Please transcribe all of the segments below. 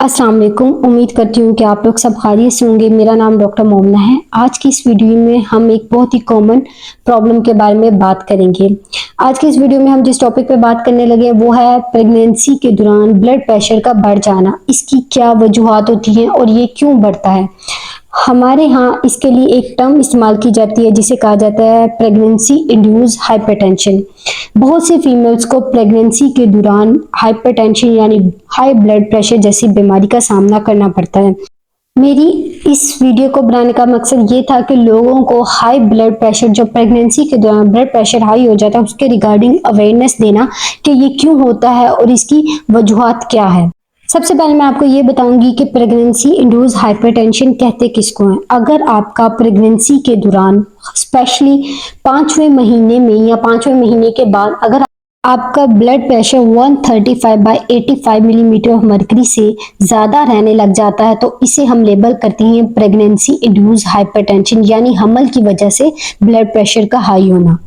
अस्सलाम वालेकुम। उम्मीद करती हूँ कि आप लोग सब खैरियत से होंगे। मेरा नाम डॉक्टर मोमना है। आज की इस वीडियो में हम एक बहुत ही कॉमन प्रॉब्लम के बारे में बात करेंगे। आज की इस वीडियो में हम जिस टॉपिक पे बात करने लगे हैं वो है प्रेगनेंसी के दौरान ब्लड प्रेशर का बढ़ जाना। इसकी क्या वजूहात होती हैं और ये क्यों बढ़ता है। हमारे यहाँ इसके लिए एक टर्म इस्तेमाल की जाती है जिसे कहा जाता है प्रेगनेंसी इंड्यूस हाइपरटेंशन। बहुत सी फीमेल्स को प्रेगनेंसी के दौरान हाइपरटेंशन यानी हाई ब्लड प्रेशर जैसी बीमारी का सामना करना पड़ता है। मेरी इस वीडियो को बनाने का मकसद ये था कि लोगों को हाई ब्लड प्रेशर, जो प्रेगनेंसी के दौरान ब्लड प्रेशर हाई हो जाता है, उसके रिगार्डिंग अवेयरनेस देना कि ये क्यों होता है और इसकी वजूहात क्या है। सबसे पहले मैं आपको ये बताऊंगी कि प्रेगनेंसी इंड्यूस हाइपरटेंशन कहते किसको हैं। अगर आपका प्रेगनेंसी के दौरान स्पेशली 5वें महीने में या 5वें महीने के बाद अगर आपका blood pressure 135/85 millimetre of mercury से ज़्यादा रहने लग जाता है तो इसे हम लेबल करते हैं प्रेगनेंसी इंड्यूस हाइपरटेंशन, यानी हमल की वजह से ब्लड प्रेशर का हाई होना।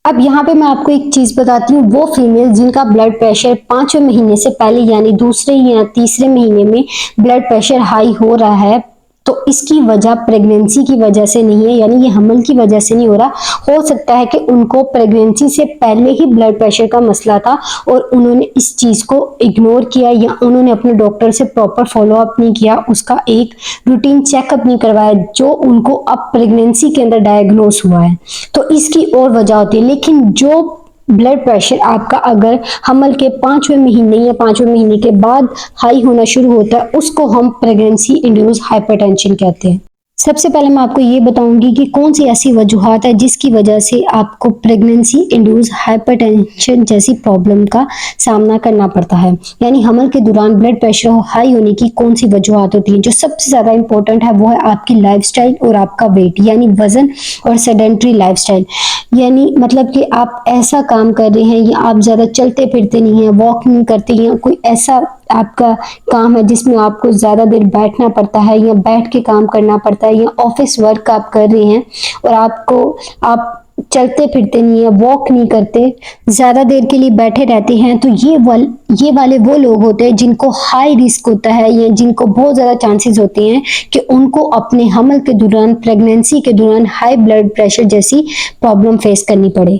अब यहाँ पे मैं आपको एक चीज बताती हूँ, वो फीमेल जिनका ब्लड प्रेशर 5वें महीने से पहले यानी दूसरे या तीसरे महीने में ब्लड प्रेशर हाई हो रहा है तो इसकी वजह प्रेगनेंसी की वजह से नहीं है, यानी ये हमल की वजह से नहीं हो रहा। हो सकता है कि उनको प्रेगनेंसी से पहले ही ब्लड प्रेशर का मसला था और उन्होंने इस चीज को इग्नोर किया या उन्होंने अपने डॉक्टर से प्रॉपर फॉलो अप नहीं किया, उसका एक रूटीन चेकअप नहीं करवाया जो उनको अब प्रेगनेंसी के अंदर डायग्नोस हुआ है। तो इसकी और वजह होती है। लेकिन जो ब्लड प्रेशर आपका अगर हमल के 5वें महीने या 5वें महीने के बाद हाई होना शुरू होता है उसको हम प्रेगनेंसी इंड्यूस हाइपरटेंशन कहते हैं। सबसे पहले मैं आपको ये बताऊंगी कि कौन सी ऐसी वजूहात है जिसकी वजह से आपको प्रेगनेंसी इंड्यूस हाइपरटेंशन जैसी प्रॉब्लम का सामना करना पड़ता है, यानी हमल के दौरान ब्लड प्रेशर हाई होने की कौन सी वजूहात होती है। जो सबसे ज्यादा इंपॉर्टेंट है वो है आपकी लाइफस्टाइल और आपका वेट, यानी वजन और सेडेंट्री लाइफस्टाइल। यानी मतलब कि आप ऐसा काम कर रहे हैं या आप ज्यादा चलते फिरते नहीं हैं, वॉक नहीं करते या कोई ऐसा आपका काम है जिसमें आपको ज्यादा देर बैठना पड़ता है या बैठ के काम करना पड़ता है या ऑफिस वर्क आप कर रहे हैं और आप चलते फिरते नहीं है, वॉक नहीं करते, ज्यादा देर के लिए बैठे रहते हैं, तो ये वाले वो लोग होते हैं जिनको हाई रिस्क होता है या जिनको बहुत ज्यादा चांसेस होते हैं कि उनको अपने हमल के दौरान, प्रेगनेंसी के दौरान हाई ब्लड प्रेशर जैसी प्रॉब्लम फेस करनी पड़े।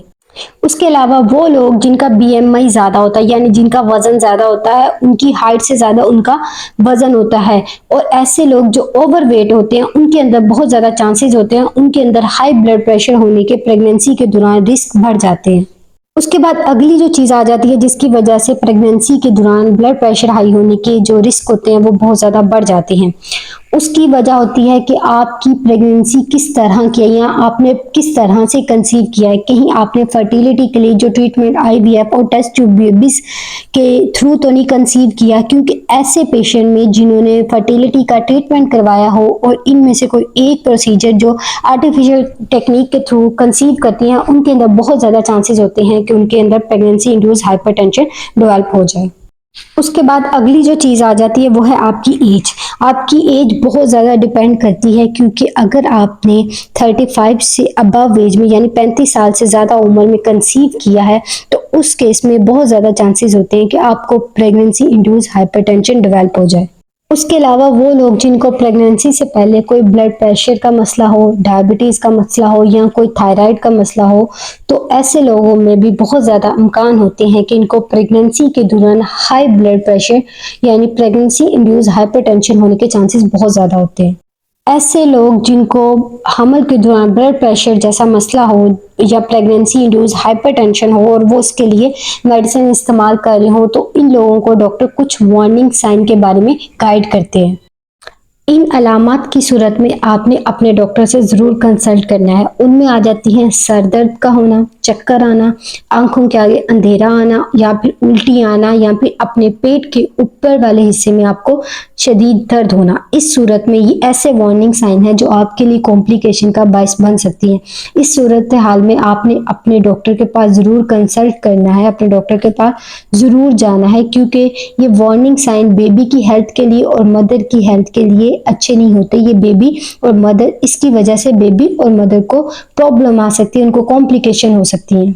उसके अलावा वो लोग जिनका बीएमआई ज्यादा होता है, यानी जिनका वजन ज्यादा होता है, उनकी हाइट से ज्यादा उनका वजन होता है, और ऐसे लोग जो ओवरवेट होते हैं उनके अंदर बहुत ज्यादा चांसेस होते हैं उनके अंदर हाई ब्लड प्रेशर होने के प्रेगनेंसी के दौरान रिस्क बढ़ जाते हैं। उसके बाद अगली जो चीज आ जाती है जिसकी वजह से प्रेगनेंसी के दौरान ब्लड प्रेशर हाई होने के जो रिस्क होते हैं वो बहुत ज्यादा बढ़ जाते हैं। उसकी वजह होती है कि आपकी प्रेगनेंसी किस तरह की है या आपने किस तरह से कंसीव किया है। कहीं आपने फर्टिलिटी के लिए जो ट्रीटमेंट आईवीएफ और टेस्ट ट्यूब बेबीज के थ्रू तो नहीं कंसीव किया, क्योंकि ऐसे पेशेंट में जिन्होंने फर्टिलिटी का ट्रीटमेंट करवाया हो और इनमें से कोई एक प्रोसीजर जो आर्टिफिशियल टेक्निक के थ्रू कंसीव करती हैं उनके अंदर बहुत ज्यादा चांसेस होते हैं कि उनके अंदर प्रेगनेंसी इंड्यूस हाइपरटेंशन डेवलप हो जाए। उसके बाद अगली जो चीज आ जाती है वो है आपकी एज। आपकी एज बहुत ज्यादा डिपेंड करती है, क्योंकि अगर आपने 35 से अबव एज में यानी 35 साल से ज्यादा उम्र में कंसीव किया है तो उस केस में बहुत ज्यादा चांसेस होते हैं कि आपको प्रेगनेंसी इंड्यूस हाइपरटेंशन डेवलप हो जाए। उसके अलावा वो लोग जिनको प्रेगनेंसी से पहले कोई ब्लड प्रेशर का मसला हो, डायबिटीज का मसला हो या कोई थायराइड का मसला हो, तो ऐसे लोगों में भी बहुत ज़्यादा इम्कान होते हैं कि इनको प्रेगनेंसी के दौरान हाई ब्लड प्रेशर यानी प्रेगनेंसी इंड्यूस हाइपरटेंशन होने के चांसेस बहुत ज़्यादा होते हैं। ऐसे लोग जिनको हमल के दौरान ब्लड प्रेशर जैसा मसला हो या प्रेगनेंसी इंड्यूस हाइपरटेंशन हो और वो इसके लिए मेडिसिन इस्तेमाल कर रहे हो, तो इन लोगों को डॉक्टर कुछ वार्निंग साइन के बारे में गाइड करते हैं। इन अलामात की सूरत में आपने अपने डॉक्टर से ज़रूर कंसल्ट करना है। उनमें आ जाती हैं सर दर्द का होना, चक्कर आना, आंखों के आगे अंधेरा आना या फिर उल्टी आना या फिर अपने पेट के ऊपर वाले हिस्से में आपको शदीद दर्द होना। इस सूरत में ये ऐसे वार्निंग साइन है जो आपके लिए कॉम्प्लिकेशन का बायस बन सकती है। इस सूरत हाल में आपने अपने डॉक्टर के पास ज़रूर कंसल्ट करना है, अपने डॉक्टर के पास ज़रूर जाना है, क्योंकि ये वार्निंग साइन बेबी की हेल्थ के लिए और मदर की हेल्थ के लिए अच्छे नहीं होते। ये बेबी और मदर, इसकी वजह से बेबी और मदर को प्रॉब्लम आ सकती है, उनको कॉम्प्लिकेशन हो सकती है।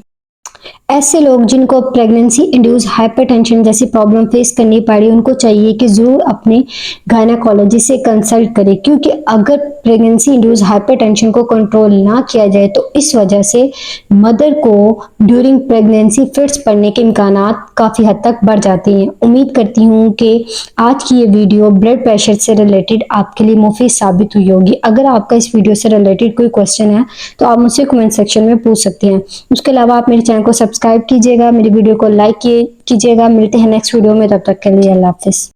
ऐसे लोग जिनको प्रेगनेंसी इंड्यूस हाइपरटेंशन जैसी प्रॉब्लम फेस करनी पड़ी, उनको चाहिए कि जरूर अपने गायनेकोलॉजिस्ट से कंसल्ट करें, क्योंकि अगर प्रेगनेंसी इंड्यूस हाइपरटेंशन को कंट्रोल ना किया जाए तो इस वजह से मदर को ड्यूरिंग प्रेगनेंसी फिट्स पड़ने के इम्कानात काफ़ी हद तक बढ़ जाती हैं। उम्मीद करती हूँ कि आज की ये वीडियो ब्लड प्रेशर से रिलेटेड आपके लिए मुफीद साबित हुई होगी। अगर आपका इस वीडियो से रिलेटेड कोई क्वेश्चन है तो आप मुझसे कमेंट सेक्शन में पूछ सकते हैं। उसके अलावा आप मेरे चैनल को सब्सक्राइब कीजिएगा, मेरी वीडियो को लाइक कीजिएगा। मिलते हैं नेक्स्ट वीडियो में, तब तक के लिए अल्लाह हाफिज़।